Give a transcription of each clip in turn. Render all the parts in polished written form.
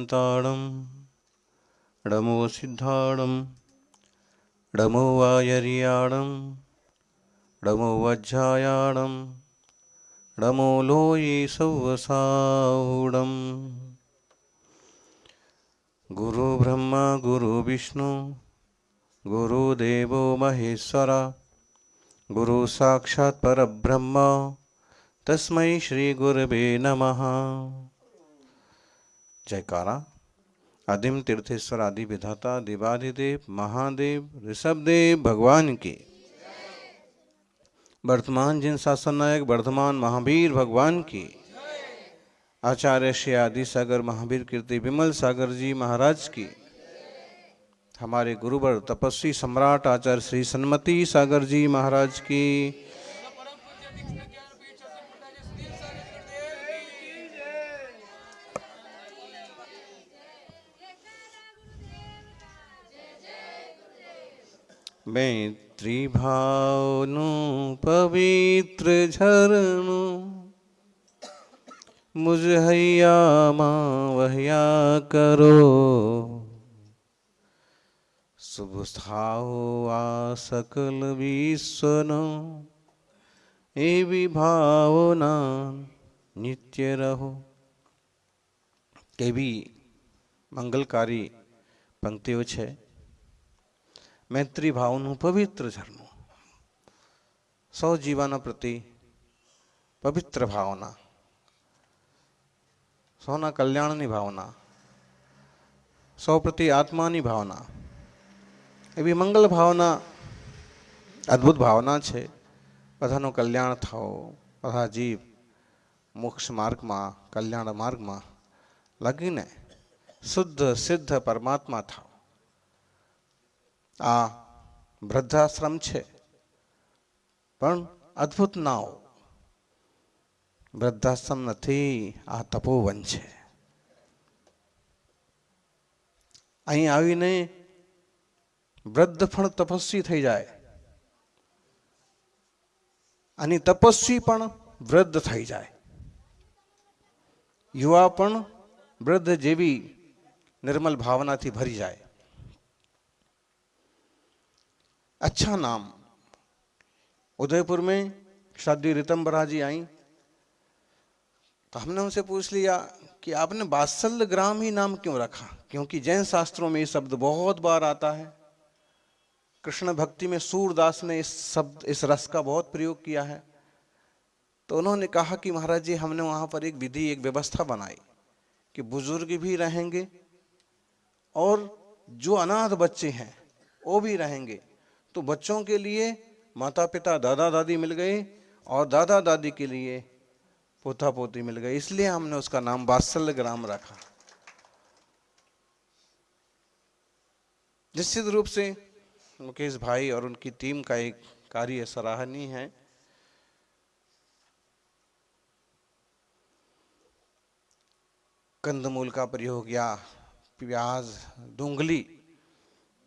शान्ताणं नमो सिद्धाणं नमो वायर्याणं नमो वज्रायाणं नमो लोये सौवसाहुणम्। गुरु ब्रह्मा गुरु विष्णु गुरुदेवो महेश्वरा गुरु साक्षात् परब्रह्म तस्मै श्री गुरवे नमः। जयकारा। आदिम तीर्थेश्वर आदि विधाता देवाधिदेव महादेव ऋषभदेव भगवान की। वर्तमान जिन शासन नायक वर्धमान महावीर भगवान की। आचार्य श्री आदि सागर महावीर कीर्ति विमल सागर जी महाराज की। हमारे गुरुवर तपस्वी सम्राट आचार्य श्री सन्मति सागर जी महाराज की। मैत्री भावनु पवित्र झरनु मुझ हैया माँ वह्या करो। शुभ स्थाओ आ सकल विश्वनो एवी भावना नित्य रहो। केवी मंगलकारी पंक्तिओ छे। मैत्री भावनु पवित्र झरनु सौ जीवाना प्रति पवित्र भावना सौना कल्याणनी भावना सौ प्रति आत्मानी भावना एवी मंगल भावना अद्भुत भावना छे। बधानो कल्याण थाओ बधा जीव मोक्ष मार्ग में कल्याण मार्ग में लगीने शुद्ध सिद्ध परमात्मा थाओ। आ वृद्धाश्रम छे पण अद्भुत नाओ वृद्धाश्रम नथी आ तपोवन छे। अहीं आवीने वृद्ध पण तपस्वी थई जाय अने तपस्वी पण वृद्ध थई जाय। युवा पण वृद्ध जेवी निर्मल भावना थी भरी जाए। अच्छा नाम। उदयपुर में शादी ऋतंबरा जी आई तो हमने उनसे पूछ लिया कि आपने वात्सल्य ग्राम ही नाम क्यों रखा, क्योंकि जैन शास्त्रों में ये शब्द बहुत बार आता है। कृष्ण भक्ति में सूरदास ने इस रस का बहुत प्रयोग किया है। तो उन्होंने कहा कि महाराज जी हमने वहां पर एक विधि एक व्यवस्था बनाई कि बुजुर्ग भी रहेंगे और जो अनाथ बच्चे हैं वो भी रहेंगे। तो बच्चों के लिए माता पिता दादा दादी मिल गए और दादा दादी के लिए पोता पोती मिल गए, इसलिए हमने उसका नाम वात्सल्य ग्राम रखा। निश्चित रूप से मुकेश भाई और उनकी टीम का एक कार्य सराहनीय है। कंदमूल का प्रयोग या प्याज डूंगली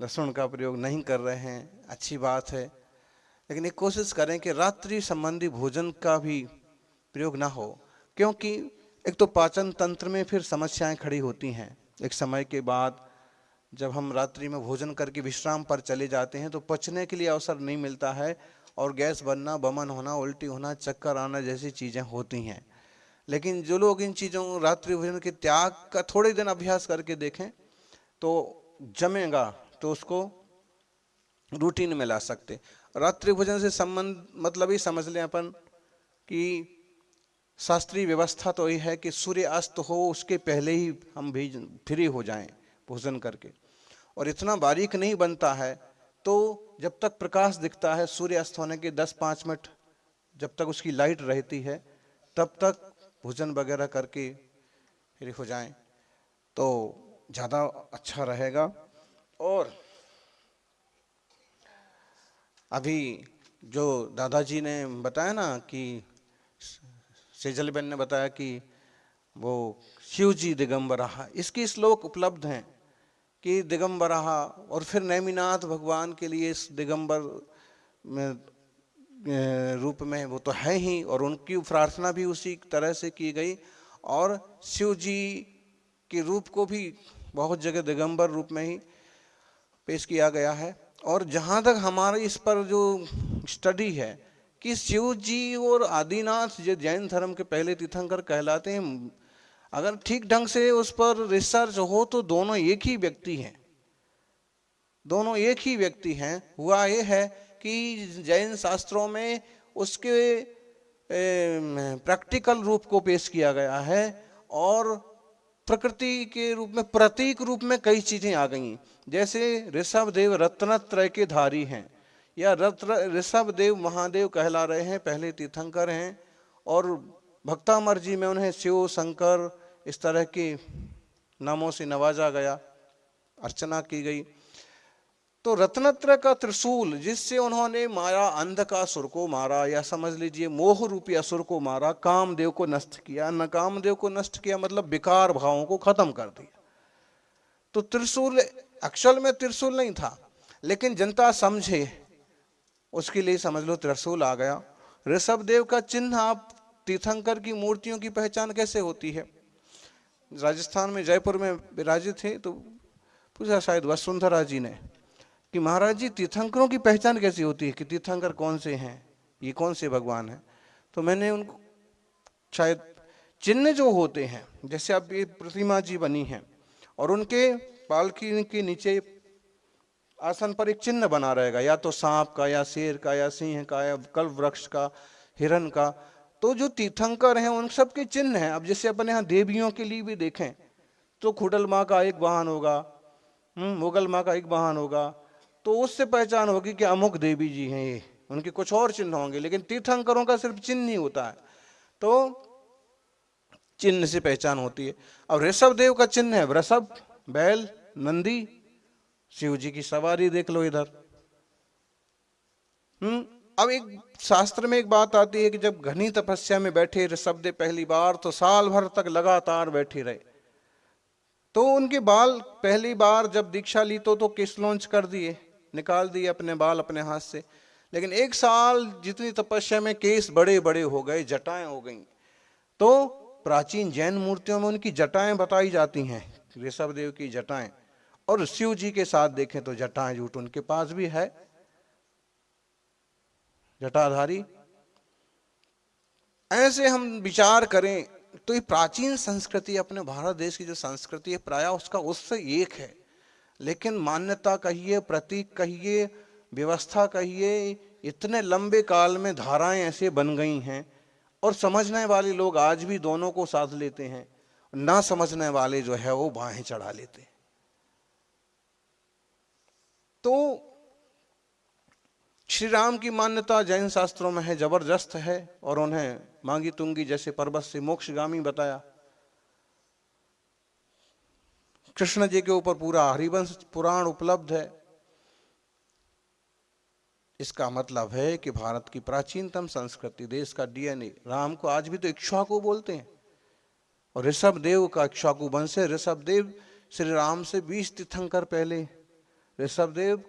लहसुन का प्रयोग नहीं कर रहे हैं, अच्छी बात है। लेकिन एक कोशिश करें कि रात्रि संबंधी भोजन का भी प्रयोग ना हो, क्योंकि एक तो पाचन तंत्र में फिर समस्याएं खड़ी होती हैं। एक समय के बाद जब हम रात्रि में भोजन करके विश्राम पर चले जाते हैं तो पचने के लिए अवसर नहीं मिलता है और गैस बनना, बमन होना, उल्टी होना, चक्कर आना जैसी चीज़ें होती हैं। लेकिन जो लोग इन चीज़ों रात्रि भोजन के त्याग का थोड़े दिन अभ्यास करके देखें तो जमेगा, तो उसको रूटीन में ला सकते। रात्रि भोजन से संबंध मतलब ही समझ लें अपन कि शास्त्रीय व्यवस्था तो ये है कि सूर्य अस्त हो उसके पहले ही हम भी फ्री हो जाएं भोजन करके। और इतना बारीक नहीं बनता है, तो जब तक प्रकाश दिखता है सूर्य अस्त होने के 10-5 मिनट जब तक उसकी लाइट रहती है तब तक भोजन वगैरह करके फ्री हो जाएं तो ज़्यादा अच्छा रहेगा। और अभी जो दादाजी ने बताया ना कि सेजल बेन ने बताया कि वो शिव जी दिगंबरा, इसके श्लोक उपलब्ध हैं कि दिगंबरा और फिर नेमिनाथ भगवान के लिए इस दिगंबर में रूप में वो तो है ही और उनकी प्रार्थना भी उसी तरह से की गई। और शिव जी के रूप को भी बहुत जगह दिगंबर रूप में ही पेश किया गया है। और जहाँ तक हमारे इस पर जो स्टडी है कि शिव जी और आदिनाथ जो जैन धर्म के पहले तीर्थंकर कहलाते हैं, अगर ठीक ढंग से उस पर रिसर्च हो तो दोनों एक ही व्यक्ति हैं, दोनों एक ही व्यक्ति हैं। हुआ ये है कि जैन शास्त्रों में उसके प्रैक्टिकल रूप को पेश किया गया है और प्रकृति के रूप में, प्रतीक रूप में कई चीजें आ गई। जैसे ऋषभ देव रत्नत्रय के धारी हैं, या ऋषभ देव महादेव कहला रहे हैं, पहले तीर्थंकर हैं, और भक्तामर जी में उन्हें शिव शंकर इस तरह के नामों से नवाजा गया, अर्चना की गई। तो रत्नत्रय का त्रिशूल जिससे उन्होंने माया अंधकासुर को मारा, या समझ लीजिए मोह रूपी असुर को मारा, कामदेव को नष्ट किया। न कामदेव को नष्ट किया मतलब विकार भावों को खत्म कर दिया। तो त्रिशूल एक्चुअल में त्रिशूल नहीं था, लेकिन जनता समझे उसके लिए समझ लो त्रिशूल आ गया। ऋषभ देव का चिन्ह आप तीर्थंकर की मूर्तियों की पहचान कैसे होती है? राजस्थान में जयपुर में विराजित थे, तो पूछा शायद वसुंधरा जी ने कि महाराज जी तीर्थंकरों की पहचान कैसी होती है, कि तीर्थंकर कौन से हैं, ये कौन से भगवान हैं? तो मैंने उनको शायद चिन्ह जो होते हैं, जैसे अब ये प्रतिमा जी बनी है और उनके पालकी के नीचे आसन पर एक चिन्ह बना रहेगा, या तो सांप का, या शेर का, या सिंह का, या कल्प वृक्ष का, हिरण का। तो जो तीर्थंकर हैं उन सब के चिन्ह हैं। अब जैसे अपन यहाँ देवियों के लिए भी देखें तो खुडल माँ का एक वाहन होगा, मुगल माँ का एक वाहन होगा, तो उससे पहचान होगी कि अमुक देवी जी हैं ये। उनके कुछ और चिन्ह होंगे, लेकिन तीर्थंकरों का सिर्फ चिन्ह ही होता है, तो चिन्ह से पहचान होती है। अब ऋषभ देव का चिन्ह है वृषभ, बैल, नंदी। शिव जी की सवारी देख लो इधर। अब एक शास्त्र में एक बात आती है कि जब घनी तपस्या में बैठे ऋषभ देव पहली बार, तो साल भर तक लगातार बैठे रहे। तो उनके बाल पहली बार जब दीक्षा ली तो केस लॉन्च कर दिए, निकाल दिए अपने बाल अपने हाथ से। लेकिन एक साल जितनी तपस्या में केस बड़े बड़े हो गए, जटाएं हो गई। तो प्राचीन जैन मूर्तियों में उनकी जटाएं बताई जाती हैं, ऋषभ देव की जटाएं। और शिव जी के साथ देखें तो जटाएं झूठ उनके पास भी है, जटाधारी। ऐसे हम विचार करें तो ये प्राचीन संस्कृति, अपने भारत देश की जो संस्कृति है, प्रायः उसका उससे एक है। लेकिन मान्यता कहिए, प्रतीक कहिए, व्यवस्था कहिए, इतने लंबे काल में धाराएं ऐसे बन गई हैं, और समझने वाले लोग आज भी दोनों को साथ लेते हैं, ना समझने वाले जो है वो बाहें चढ़ा लेते हैं। तो श्री राम की मान्यता जैन शास्त्रों में है, जबरदस्त है, और उन्हें मांगी तुंगी जैसे पर्वत से मोक्षगामी बताया। कृष्ण जी के ऊपर पूरा हरिवंश पुराण उपलब्ध है। इसका मतलब है कि भारत की प्राचीनतम संस्कृति, देश का डीएनए, राम को आज भी तो इक्ष्वाकु बोलते हैं, और ऋषभ देव का इक्ष्वाकु वंश है। ऋषभ देव श्री राम से 20 तीर्थंकर पहले ऋषभ देव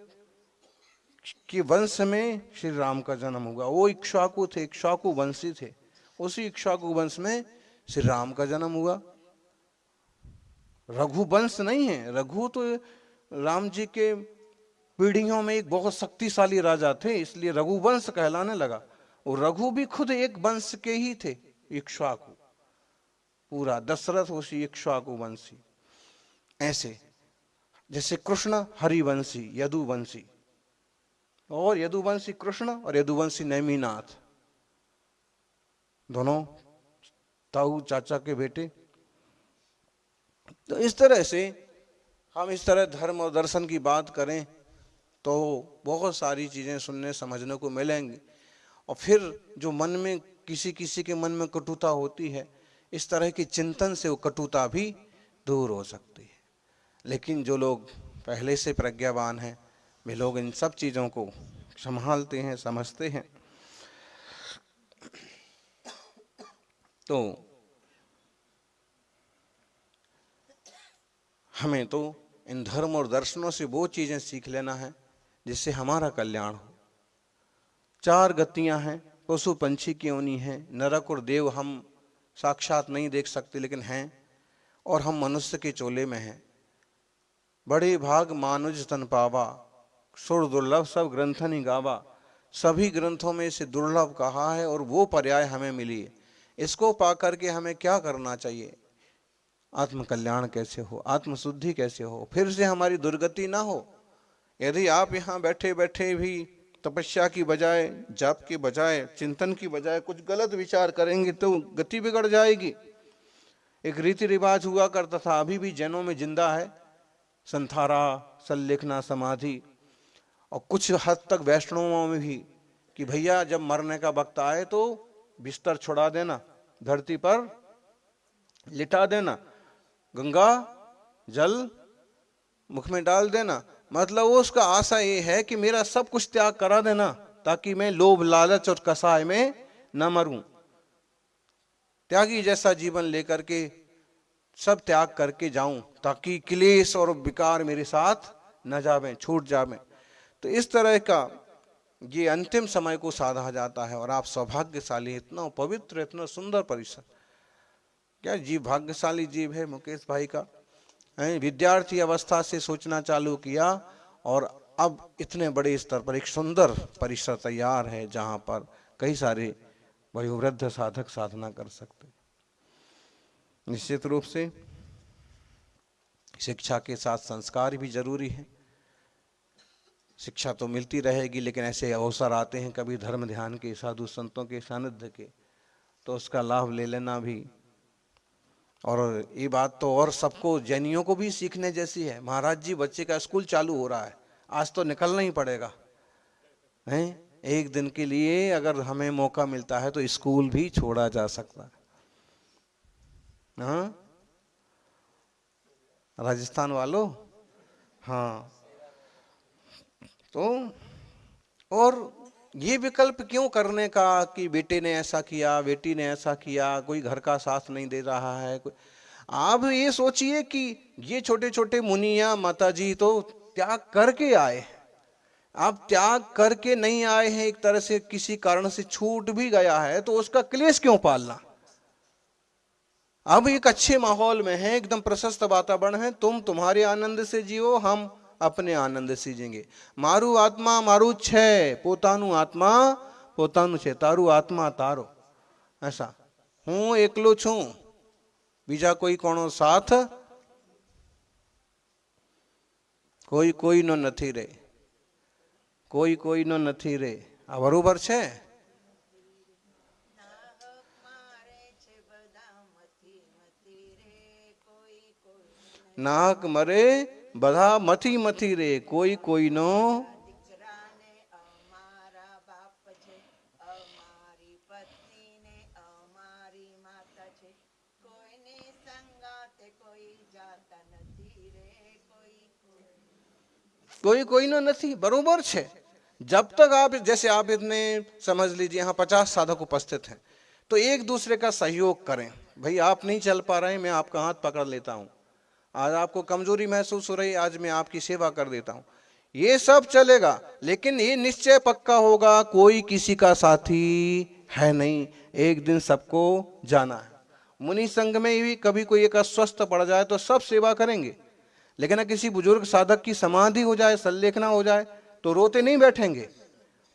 के वंश में श्री राम का जन्म हुआ। वो इक्ष्वाकु थे, इक्ष्वाकु वंशी थे, उसी इक्ष्वाकु वंश में श्री राम का जन्म हुआ। रघुवंश नहीं है, रघु तो राम जी के पीढ़ियों में एक बहुत शक्तिशाली राजा थे, इसलिए रघुवंश कहलाने लगा। और रघु भी खुद एक वंश के ही थे, इक्ष्वाकु, पूरा दशरथ उसी इक्ष्वाकु वंशी। ऐसे जैसे कृष्ण हरिवंशी, यदुवंशी, और यदुवंशी कृष्ण और यदुवंशी नेमिनाथ, दोनों ताऊ चाचा के बेटे। तो इस तरह से हम इस तरह धर्म और दर्शन की बात करें तो बहुत सारी चीजें सुनने समझने को मिलेंगी। और फिर जो मन में किसी किसी के मन में कटुता होती है, इस तरह की चिंतन से वो कटुता भी दूर हो सकती है। लेकिन जो लोग पहले से प्रज्ञावान हैं, वे लोग इन सब चीज़ों को संभालते हैं, समझते हैं। तो हमें तो इन धर्म और दर्शनों से वो चीज़ें सीख लेना है जिससे हमारा कल्याण हो। 4 गतियां हैं, पशु पंछी की योनि है, नरक और देव हम साक्षात नहीं देख सकते लेकिन हैं, और हम मनुष्य के चोले में हैं। बड़े भाग मानुज तन पावा, सुर दुर्लभ सब ग्रंथनि गावा। सभी ग्रंथों में से दुर्लभ कहा है और वो पर्याय हमें मिली है। इसको पा करके हमें क्या करना चाहिए? आत्म कल्याण कैसे हो, आत्मशुद्धि कैसे हो, फिर से हमारी दुर्गति ना हो। यदि आप यहाँ बैठे बैठे भी तपस्या की बजाय, जाप की बजाय, चिंतन की बजाय कुछ गलत विचार करेंगे तो गति बिगड़ जाएगी। एक रीति रिवाज हुआ करता था, अभी भी जैनों में जिंदा है, संथारा, सल्लेखना, समाधि, और कुछ हद तक वैष्णवों में भी, कि भैया जब मरने का वक्त आए तो बिस्तर छुड़ा देना, धरती पर लिटा देना, गंगा जल मुख में डाल देना। मतलब वो उसका आशा ये है कि मेरा सब कुछ त्याग करा देना, ताकि मैं लोभ लालच और कसाय में न मरूं। त्यागी जैसा जीवन लेकर के सब त्याग करके जाऊं, ताकि क्लेश और विकार मेरे साथ न जावे, छूट जावे। तो इस तरह का ये अंतिम समय को साधा जाता है। और आप सौभाग्यशाली, इतना पवित्र, इतना सुंदर परिसर, क्या जीव भाग्यशाली जीव है मुकेश भाई का। विद्यार्थी अवस्था से सोचना चालू किया और अब इतने बड़े स्तर पर एक सुंदर परिसर तैयार है, जहां पर कई सारे वयोवृद्ध साधक साधना कर सकते। निश्चित रूप से शिक्षा के साथ संस्कार भी जरूरी है। शिक्षा तो मिलती रहेगी, लेकिन ऐसे अवसर आते हैं कभी धर्म ध्यान के, साधु संतों के सानिध्य के, तो उसका लाभ ले लेना भी। और ये बात तो और सबको, जैनियों को भी सीखने जैसी है। महाराज जी, बच्चे का स्कूल चालू हो रहा है, आज तो निकलना ही पड़ेगा, हैं? एक दिन के लिए अगर हमें मौका मिलता है तो स्कूल भी छोड़ा जा सकता है। हाँ, राजस्थान वालों, हाँ। तो और ये विकल्प क्यों करने का कि बेटे ने ऐसा किया, बेटी ने ऐसा किया, कोई घर का साथ नहीं दे रहा है, कोई। आप ये सोचिए कि ये छोटे छोटे मुनिया माता जी तो त्याग करके आए, आप त्याग करके नहीं आए हैं, एक तरह से किसी कारण से छूट भी गया है तो उसका क्लेश क्यों पालना। अब एक अच्छे माहौल में है, एकदम प्रशस्त वातावरण है, तुम तुम्हारे आनंद से जियो, हम अपने आनंद से जीएंगे। मारू आत्मा मारू छे, पोतानु आत्मा पोतानु छे, तारू आत्मा तारो। ऐसा हूं एकलो छू, बीजा कोई कोनो साथ कोई कोई नो नथी रे, कोई कोई नो नथी रे। आ बरोबर छे। नाहक मरे बधा मथी मथी रे, कोई कोई नो। कोई कोई नो नहीं, बरोबर छे। जब तक आप, जैसे आप इतने समझ लीजिए यहाँ 50 साधक उपस्थित हैं, तो एक दूसरे का सहयोग करें। भाई आप नहीं चल पा रहे हैं, मैं आपका हाथ पकड़ लेता हूँ। आज आपको कमजोरी महसूस हो रही, आज मैं आपकी सेवा कर देता हूँ। ये सब चलेगा, लेकिन ये निश्चय पक्का होगा, कोई किसी का साथी है नहीं, एक दिन सबको जाना है। मुनि संघ में भी कभी कोई एक अस्वस्थ पड़ जाए तो सब सेवा करेंगे, लेकिन किसी बुजुर्ग साधक की समाधि हो जाए, सल्लेखना हो जाए, तो रोते नहीं बैठेंगे।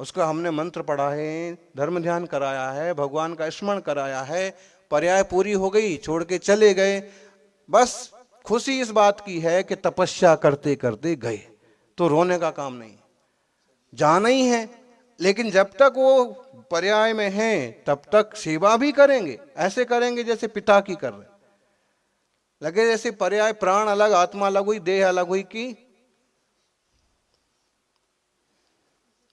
उसका हमने मंत्र पढ़ा है, धर्म ध्यान कराया है, भगवान का स्मरण कराया है, पर्याय पूरी हो गई, छोड़ के चले गए। बस खुशी इस बात की है कि तपस्या करते करते गए, तो रोने का काम नहीं, जाना ही है। लेकिन जब तक वो पर्याय में हैं, तब तक सेवा भी करेंगे। ऐसे करेंगे जैसे पिता की कर रहे, लगे जैसे पर्याय, प्राण अलग आत्मा अलग हुई, देह अलग हुई की।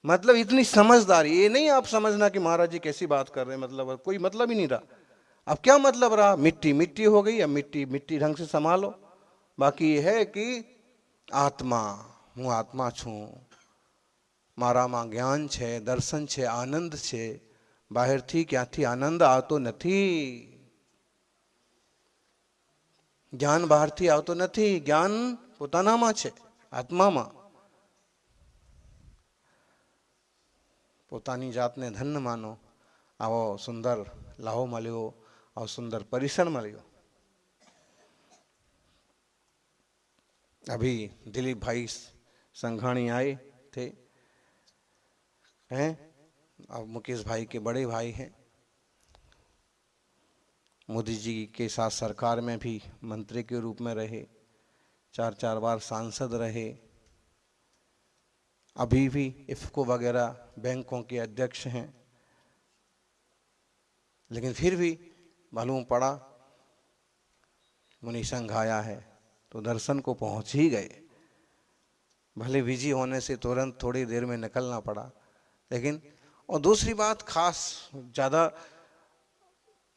मतलब इतनी समझदारी, ये नहीं आप समझना कि महाराज जी कैसी बात कर रहे हैं, मतलब कोई मतलब ही नहीं रहा। अब क्या मतलब रहा, मिट्टी मिट्टी हो गई, अब मिट्टी मिट्टी ढंग से संभालो। बाकी ये है कि आत्मा, हूँ आत्मा छू, मारामा ज्ञान छे, दर्शन छे, आनंद छे, બહારથી ક્યાંથી આનંદ આવતો નથી, જ્ઞાન બહારથી આવતો નથી, જ્ઞાન પોતાનામાં છે, આત્મામાં। પોતાની જાતને ધન્ય માનો, આવો સુંદર લાહો મળ્યો, આવો સુંદર પરિસર મળ્યો। अभी दिलीप भाई संघाणी आए थे, हैं, अब मुकेश भाई के बड़े भाई हैं, मोदी जी के साथ सरकार में भी मंत्री के रूप में रहे, 4 बार सांसद रहे, अभी भी इफ्को वगैरह बैंकों के अध्यक्ष हैं। लेकिन फिर भी मालूम पड़ा मुनि संघ आया है तो दर्शन को पहुंच ही गए। भले बिजी होने से तुरंत थोड़ी देर में निकलना पड़ा, लेकिन और दूसरी बात खास ज़्यादा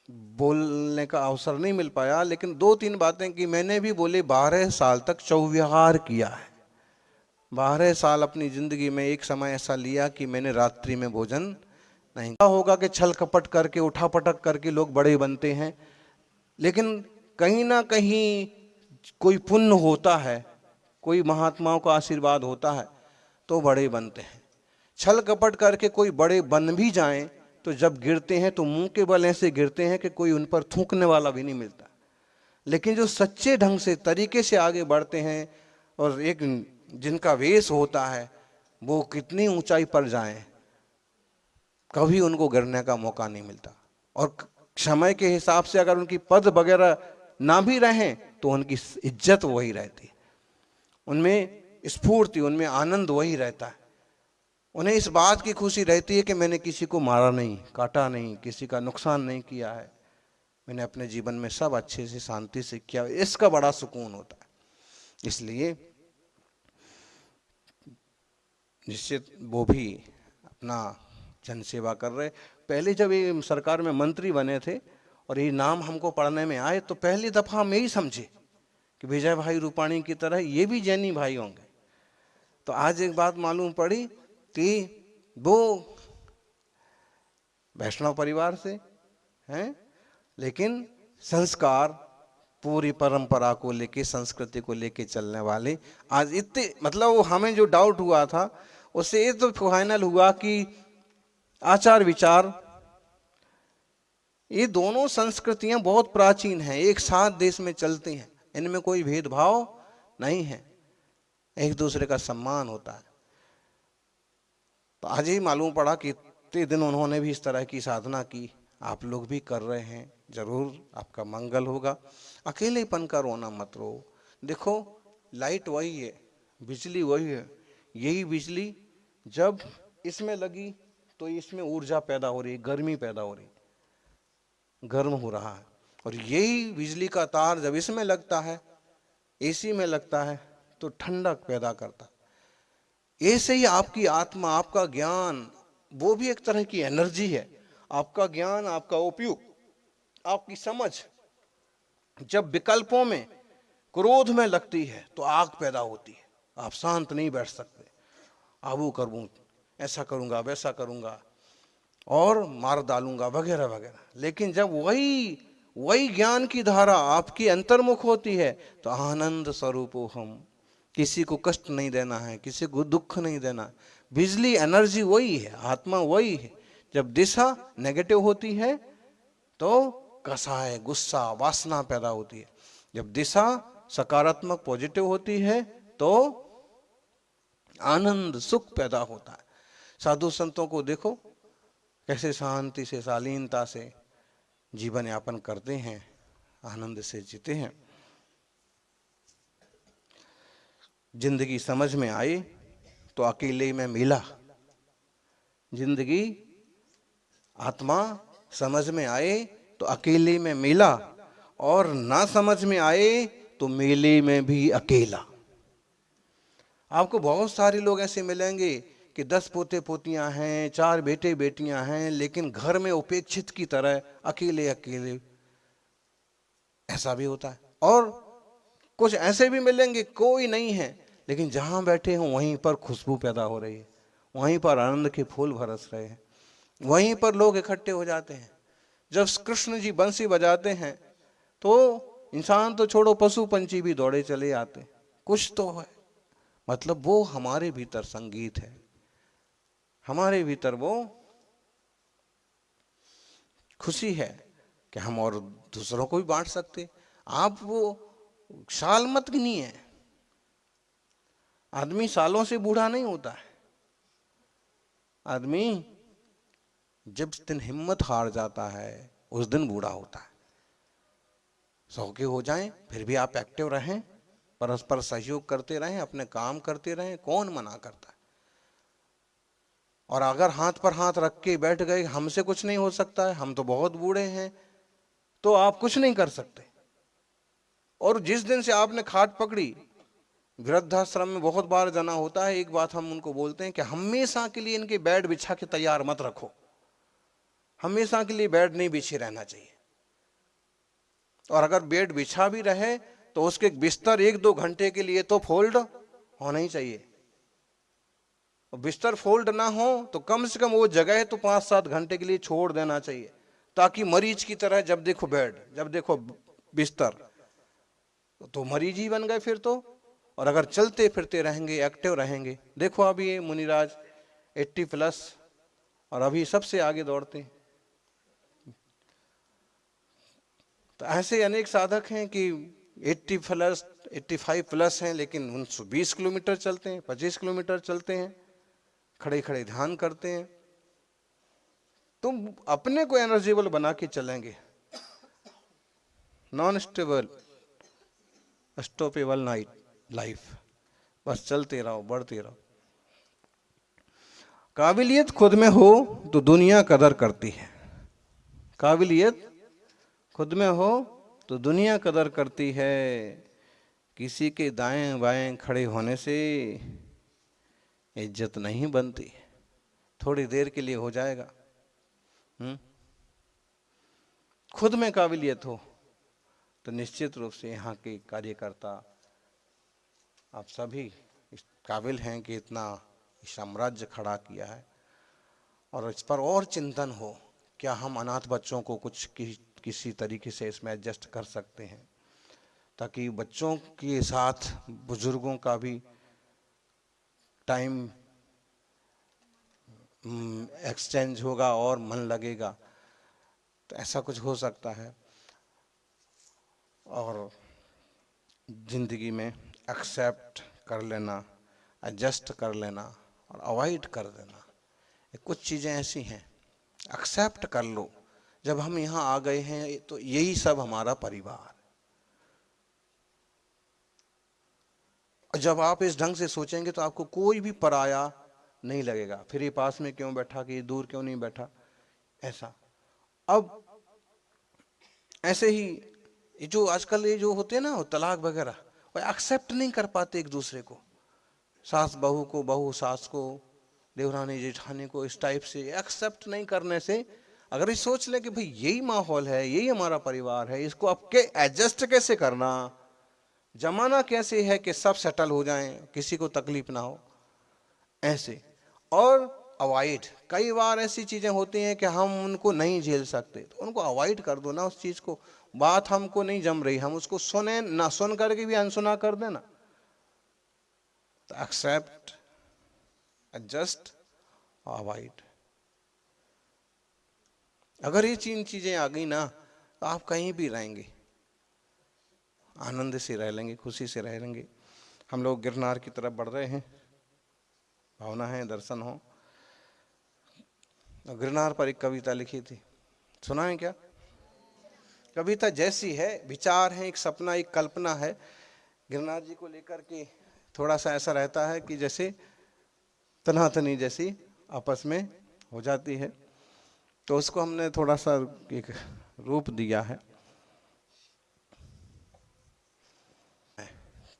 बोलने का अवसर नहीं मिल पाया, लेकिन 2-3 बातें की मैंने भी बोले। 12 साल तक चौविहार किया है, 12 साल अपनी जिंदगी में एक समय ऐसा लिया कि मैंने रात्रि में भोजन नहीं। होगा कि छल कपट करके उठा पटक करके लोग बड़े बनते हैं, लेकिन कहीं ना कहीं कोई पुण्य होता है, कोई महात्माओं का आशीर्वाद होता है तो बड़े बनते हैं। छल कपट करके कोई बड़े बन भी जाएं तो जब गिरते हैं तो मुंह के बल ऐसे गिरते हैं कि कोई उन पर थूकने वाला भी नहीं मिलता। लेकिन जो सच्चे ढंग से तरीके से आगे बढ़ते हैं और एक जिनका वेश होता है, वो कितनी ऊंचाई पर जाएं, कभी उनको गिरने का मौका नहीं मिलता। और समय के हिसाब से अगर उनकी पद वगैरह ना भी रहें तो उनकी इज्जत वही रहती है, उनमें स्फूर्ति, उनमें आनंद वही रहता है। उन्हें इस बात की खुशी रहती है कि मैंने किसी को मारा नहीं, काटा नहीं, किसी का नुकसान नहीं किया है, मैंने अपने जीवन में सब अच्छे से शांति से किया, इसका बड़ा सुकून होता है। इसलिए निश्चित वो भी अपना जन सेवा कर रहे। पहले जब ये सरकार में मंत्री बने थे और ये नाम हमको पढ़ने में आए तो पहली दफा हम यही समझे कि विजय भाई रूपाणी की तरह ये भी जैनी भाई होंगे। तो आज एक बात मालूम पड़ी कि वो वैष्णव परिवार से हैं, लेकिन संस्कार, पूरी परंपरा को लेके, संस्कृति को लेके चलने वाले आज इतने, मतलब वो हमें जो डाउट हुआ था उससे ये तो फाइनल हुआ कि आचार विचार, ये दोनों संस्कृतियां बहुत प्राचीन हैं, एक साथ देश में चलती हैं, इनमें कोई भेदभाव नहीं है, एक दूसरे का सम्मान होता है। तो आज ही मालूम पड़ा कि इतने दिन उन्होंने भी इस तरह की साधना की, आप लोग भी कर रहे हैं, जरूर आपका मंगल होगा। अकेलेपन का रोना मत रो। देखो लाइट वही है, बिजली वही है, यही बिजली जब इसमें लगी तो इसमें ऊर्जा पैदा हो रही है, गर्मी पैदा हो रही है, गर्म हो रहा है। और यही बिजली का तार जब इसमें लगता है, एसी में लगता है, तो ठंडक पैदा करता है। ऐसे ही आपकी आत्मा, आपका ज्ञान, वो भी एक तरह की एनर्जी है। आपका ज्ञान, आपका उपयोग, आपकी समझ जब विकल्पों में, क्रोध में लगती है तो आग पैदा होती है, आप शांत नहीं बैठ सकते, आबू करूं, ऐसा करूंगा, वैसा करूंगा और मार डालूंगा वगैरह वगैरह। लेकिन जब वही ज्ञान की धारा आपकी अंतर्मुख होती है तो आनंद स्वरूपो हम, किसी को कष्ट नहीं देना है, किसी को दुख नहीं देना है। बिजली एनर्जी वही है, आत्मा वही है। जब दिशा नेगेटिव होती है तो कसाय, गुस्सा, वासना पैदा होती है। जब दिशा सकारात्मक, पॉजिटिव होती है तो आनंद, सुख पैदा होता है। साधु संतों को देखो कैसे शांति से, शालीनता से जीवन यापन करते हैं, आनंद से जीते हैं। जिंदगी समझ में आए तो अकेले में मिला, जिंदगी आत्मा समझ में आए तो अकेले में मिला, और ना समझ में आए तो मेले में भी अकेला। आपको बहुत सारे लोग ऐसे मिलेंगे कि 10 पोते पोतियां हैं, 4 बेटे बेटियां हैं, लेकिन घर में उपेक्षित की तरह अकेले अकेले, ऐसा भी होता है। और कुछ ऐसे भी मिलेंगे कोई नहीं है, लेकिन जहां बैठे हो वहीं पर खुशबू पैदा हो रही है, वहीं पर आनंद के फूल बरस रहे हैं, वहीं पर लोग इकट्ठे हो जाते हैं। जब कृष्ण जी बंसी बजाते हैं तो इंसान तो छोड़ो, पशु पंछी भी दौड़े चले आते। कुछ तो है, मतलब वो हमारे भीतर संगीत है, हमारे भीतर वो खुशी है कि हम और दूसरों को भी बांट सकते। आप वो शाल मत गिनिए, आदमी सालों से बूढ़ा नहीं होता है। आदमी जब दिन हिम्मत हार जाता है उस दिन बूढ़ा होता है। 100 के हो जाएं फिर भी आप एक्टिव रहें, परस्पर सहयोग करते रहें, अपने काम करते रहें, कौन मना करता है। और अगर हाथ पर हाथ रख के बैठ गए हमसे कुछ नहीं हो सकता है, हम तो बहुत बूढ़े हैं, तो आप कुछ नहीं कर सकते। और जिस दिन से आपने खाट पकड़ी, वृद्धाश्रम में बहुत बार जाना होता है, एक बात हम उनको बोलते हैं कि हमेशा के लिए इनके बेड बिछा के तैयार मत रखो, हमेशा के लिए बेड नहीं बिछे रहना चाहिए। और अगर बेड बिछा भी रहे तो उसके बिस्तर 1-2 घंटे के लिए तो फोल्ड होना ही चाहिए। बिस्तर फोल्ड ना हो तो कम से कम वो जगह तो 5-7 घंटे के लिए छोड़ देना चाहिए, ताकि मरीज की तरह जब देखो बेड, जब देखो बिस्तर, तो मरीज ही बन गए फिर तो। और अगर चलते फिरते रहेंगे, एक्टिव रहेंगे, देखो अभी ये मुनिराज 80+ और अभी सबसे आगे दौड़ते हैं। तो ऐसे अनेक साधक हैं कि 80+, 85+ हैं, लेकिन 120 किलोमीटर चलते हैं, 25 किलोमीटर चलते हैं, खड़े खड़े ध्यान करते हैं। तुम अपने को एनर्जेबल बना के चलेंगे, नॉन स्टेबल स्टॉपेबल लाइफ, बस चलते रहो, बढ़ते रहो। काबिलियत खुद में हो तो दुनिया कदर करती है। काबिलियत खुद में हो तो दुनिया कदर करती है। किसी के दाएं बाएं खड़े होने से इज्जत नहीं बनती, थोड़ी देर के लिए हो जाएगा। खुद में काबिलियत हो तो निश्चित रूप से यहाँ के कार्यकर्ता आप सभी इस काबिल हैं कि इतना साम्राज्य खड़ा किया है। और इस पर और चिंतन हो, क्या हम अनाथ बच्चों को कुछ किसी तरीके से इसमें एडजस्ट कर सकते हैं, ताकि बच्चों के साथ बुजुर्गों का भी टाइम एक्सचेंज होगा और मन लगेगा, तो ऐसा कुछ हो सकता है। और जिंदगी में एक्सेप्ट कर लेना, एडजस्ट कर लेना और अवॉइड कर देना, कुछ चीज़ें ऐसी हैं, एक्सेप्ट कर लो। जब हम यहाँ आ गए हैं तो यही सब हमारा परिवार। जब आप इस ढंग से सोचेंगे तो आपको कोई भी पराया नहीं लगेगा, फिर ये पास में क्यों बैठा, कि ये दूर क्यों नहीं बैठा, ऐसा। अब ऐसे ही ये जो आजकल ये जो होते हैं ना तलाक वगैरह, वो एक्सेप्ट नहीं कर पाते एक दूसरे को, सास बहू को, बहू सास को, देवरानी जेठानी को, इस टाइप से एक्सेप्ट नहीं करने से अगर ये सोच ले कि भाई यही माहौल है, यही हमारा परिवार है, इसको अब के एडजस्ट कैसे करना, जमाना कैसे है कि सब सेटल हो जाएं, किसी को तकलीफ ना हो, ऐसे। और अवॉइड, कई बार ऐसी चीजें होती हैं कि हम उनको नहीं झेल सकते, तो उनको अवॉइड कर दो ना उस चीज को। बात हमको नहीं जम रही, हम उसको सुने ना, सुन करके भी अनसुना कर देना। तो एक्सेप्ट, एडजस्ट, अवॉइड, अगर ये 3 चीजें आ गई ना तो आप कहीं भी रहेंगे, आनंद से रह लेंगे, खुशी से रह लेंगे। हम लोग गिरनार की तरफ बढ़ रहे हैं, भावना है दर्शन हो। गिरनार पर एक कविता लिखी थी, सुना है क्या? कविता जैसी है, विचार है, एक सपना, एक कल्पना है। गिरनार जी को लेकर के थोड़ा सा ऐसा रहता है कि जैसे तनातनी जैसी आपस में हो जाती है, तो उसको हमने थोड़ा सा एक रूप दिया है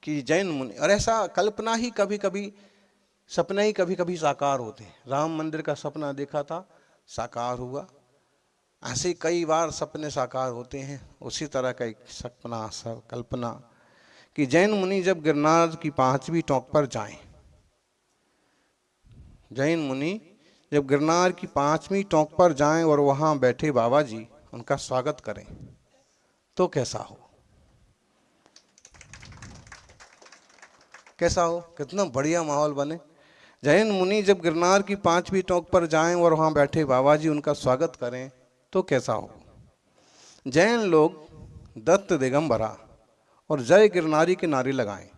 कि जैन मुनि, और ऐसा कल्पना ही कभी कभी, सपने ही कभी कभी साकार होते हैं। राम मंदिर का सपना देखा था, साकार हुआ, ऐसे कई बार सपने साकार होते हैं। उसी तरह का एक सपना, सब कल्पना कि जैन मुनि जब गिरनार की 5वीं टोंक पर जाएं, जैन मुनि जब गिरनार की 5वीं टोंक पर जाएं और वहां बैठे बाबा जी उनका स्वागत करें, तो कैसा हो, कैसा हो, कितना बढ़िया माहौल बने। जैन मुनि जब गिरनार की 5वीं टोंक पर जाएं और वहां बैठे बाबा जी उनका स्वागत करें, तो कैसा हो। जैन लोग दत्त दिगंबरा और जय गिरनारी के नारे लगाएं,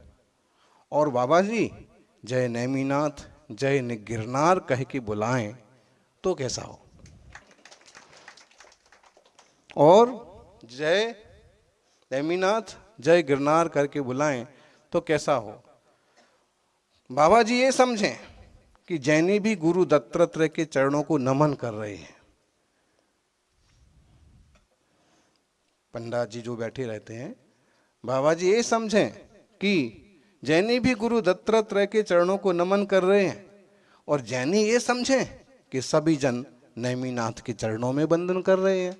और बाबा जी जय नेमिनाथ जय गिरनार कह के बुलाएं तो कैसा हो, और जय नेमिनाथ जय गिरनार करके बुलाएं तो कैसा हो। बाबा जी ये समझें कि जैनी भी गुरु दत्तात्रेय के चरणों को नमन कर रहे हैं। पंडित जी जो बैठे रहते हैं, बाबा जी ये समझें कि जैनी भी गुरु दत्तात्रेय के चरणों को नमन कर रहे हैं, और जैनी ये समझें कि सभी जन नेमिनाथ के चरणों में वंदन कर रहे हैं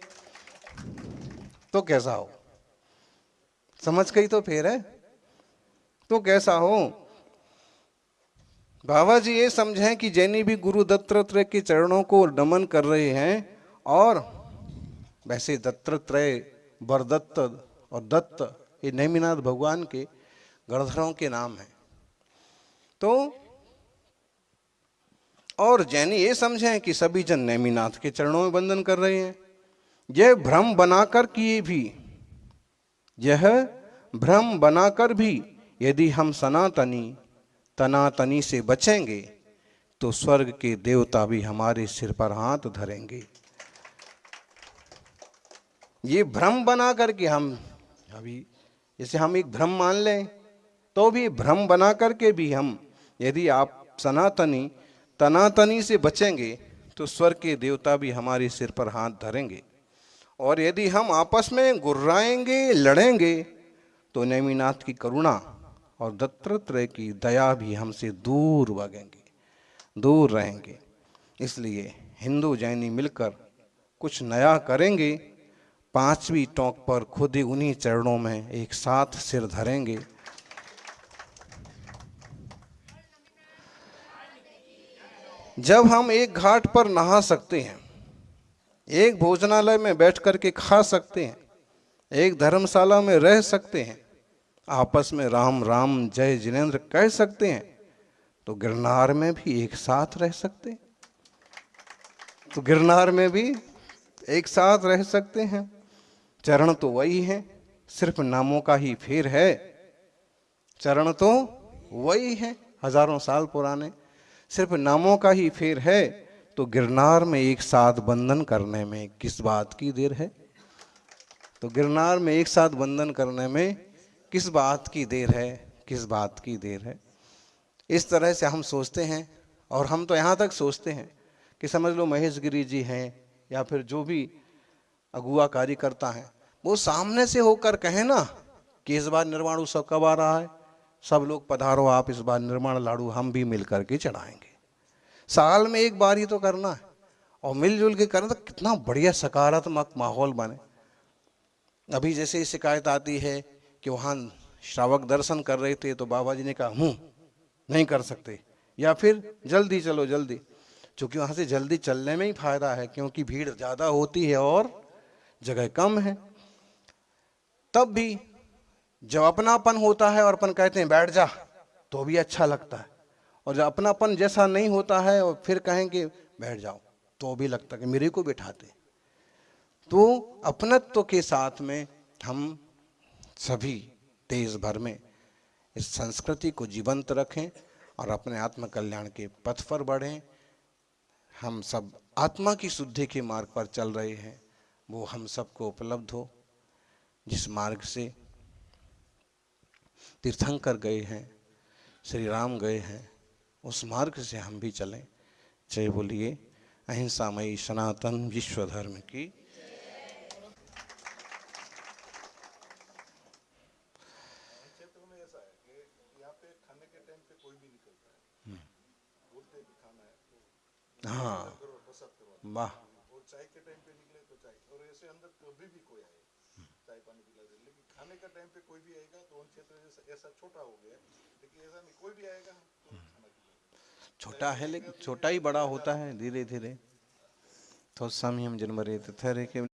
तो कैसा हो। समझ गई तो फिर है तो कैसा हो। बाबा जी ये समझें कि जैनी भी गुरु दत्तात्रेय के चरणों को नमन कर रहे हैं, और वैसे दत्तात्रेय, वरदत्त और दत्त ये नेमिनाथ भगवान के गणधरों के नाम हैं। तो और जैनी ये समझें कि सभी जन नेमिनाथ के चरणों में वंदन कर रहे हैं। यह भ्रम बनाकर भी यदि हम तनातनी से बचेंगे तो स्वर्ग के देवता भी हमारे सिर पर हाथ धरेंगे। ये भ्रम बना करके हम अभी जैसे हम एक भ्रम मान लें, तो भी भ्रम बना करके भी हम यदि आप तनातनी से बचेंगे तो स्वर्ग के देवता भी हमारे सिर पर हाथ धरेंगे। और यदि हम आपस में गुर्राएंगे, लड़ेंगे, तो नेमिनाथ की करुणा और दत्तात्रेय की दया भी हमसे दूर भागेंगे, दूर रहेंगे। इसलिए हिंदू जैनी मिलकर कुछ नया करेंगे, 5वीं टोंक पर खुद ही उन्हीं चरणों में एक साथ सिर धरेंगे। जब हम एक घाट पर नहा सकते हैं, एक भोजनालय में बैठ करके खा सकते हैं, एक धर्मशाला में रह सकते हैं, आपस में राम राम जय जिनेंद्र कह सकते हैं, तो गिरनार में भी एक साथ रह सकते हैं। तो गिरनार में भी एक साथ रह सकते हैं। चरण तो वही है, सिर्फ नामों का ही फेर है। चरण तो वही है, हजारों साल पुराने, सिर्फ नामों का ही फेर है। तो गिरनार में एक साथ बंधन करने में किस बात की देर है। तो गिरनार में एक साथ बंधन करने में किस बात की देर है, किस बात की देर है। इस तरह से हम सोचते हैं, और हम तो यहाँ तक सोचते हैं कि समझ लो महेश गिरी जी हैं या फिर जो भी अगुआ कार्यकर्ता हैं, वो सामने से होकर कहें ना कि इस बार निर्वाण उत्सव कब आ रहा है, सब लोग पधारो, आप इस बार निर्वाण लाडू हम भी मिल करके चढ़ाएंगे। साल में एक बार ही तो करना है, और मिलजुल के करना तो कितना बढ़िया सकारात्मक माहौल बने। अभी जैसे शिकायत आती है कि वहाँ श्रावक दर्शन कर रहे थे तो बाबा जी ने कहा नहीं कर सकते, या फिर जल्दी चलो जल्दी, क्योंकि वहाँ से जल्दी चलने में ही फायदा है, क्योंकि भीड़ ज़्यादा होती है और जगह कम है। तब भी जब अपनापन होता है और अपन कहते हैं बैठ जा, तो भी अच्छा लगता है, और जब अपनापन जैसा नहीं होता है और फिर कहेंगे बैठ जाओ, तो भी लगता है कि मेरे को बिठाते। तो अपनत्व के साथ में हम सभी देश भर में इस संस्कृति को जीवंत रखें और अपने आत्म कल्याण के पथ पर बढ़ें। हम सब आत्मा की शुद्धि के मार्ग पर चल रहे हैं, वो हम सबको उपलब्ध हो। जिस मार्ग से तीर्थंकर गए हैं, श्री राम गए हैं, उस मार्ग से हम भी चलें। जय बोलिए अहिंसामयी सनातन विश्व धर्म की। हाँ वाह, चाय के टाइम पे निकले तो चाय, और ऐसे अंदर कभी भी कोई आए चाय पानी पिला दे, लेकिन खाने का टाइम पे कोई भी आएगा तो उन क्षेत्र ऐसा छोटा हो गया, लेकिन ऐसा नहीं, कोई भी आएगा तो खाना खिलाएगा। छोटा है लेकिन छोटा ही बड़ा होता है धीरे धीरे। तो समयम जन्मरे तथरे के